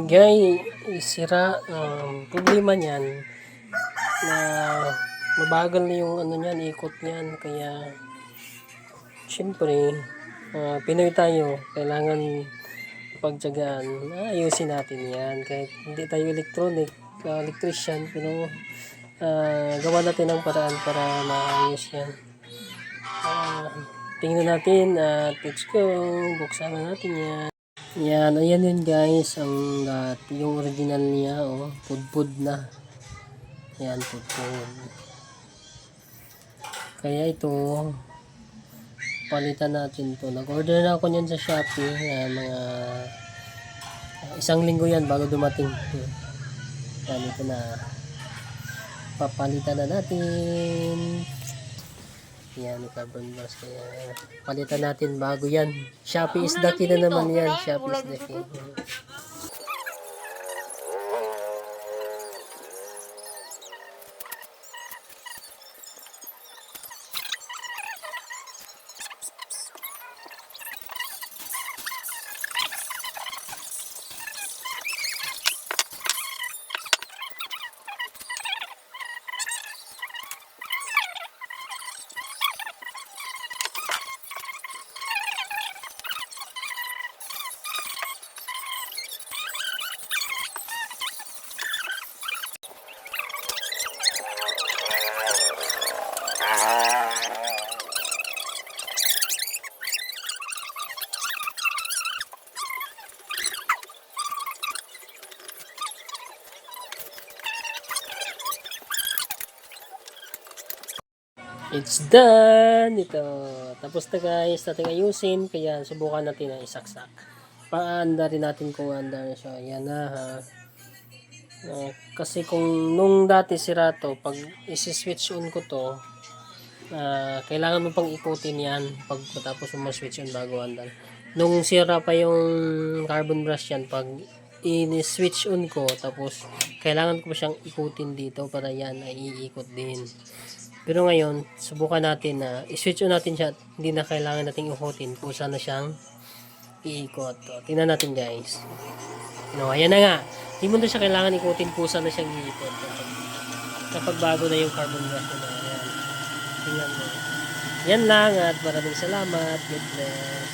Gay, sira, problema niyan na mabagal na yung ano niyan, ikot niyan. Kaya, syempre, Pinoy tayo, kailangan pagtiyagaan. Ayusin natin yan. Kahit hindi tayo electrician, pero gawa natin ang paraan para maayos yan. Tingnan natin at let's go. Buksan na natin yan. Yan, ayan yun guys, yung original niya, pudpud na. Yan, pudpud. Kaya ito, palitan natin to. Nag-order na ako niyan sa Shopee, mga isang linggo yan bago dumating. Yan, ito na. Papalitan na natin. Yan, carbon brush. Kaya palitan natin bago yan. Shopee is the key na naman yan. Shopee is the key. It's done! Ito. Tapos na guys, natin ayusin. Kaya subukan natin na isaksak. Paanda rin natin kung anda na siya. Yan na ha. Kasi kung nung dati sira to, pag isi-switch on ko to, kailangan mo pang ikutin yan pag matapos mo switch on bago andal. Nung sira pa yung carbon brush yan, pag in-switch on ko, tapos kailangan ko pa siyang ikutin dito para yan ay iikot din. Pero ngayon, subukan natin na i-switch on natin siya, hindi na kailangan nating ikutin kung saan na siyang iikot. Tingnan natin guys. No, ayan na nga. Hindi mo na siya kailangan ikutin kung saan na siyang iikot. Kapag bago na yung carbon brush na yan. Tingnan mo. Yan lang at maraming salamat. God bless.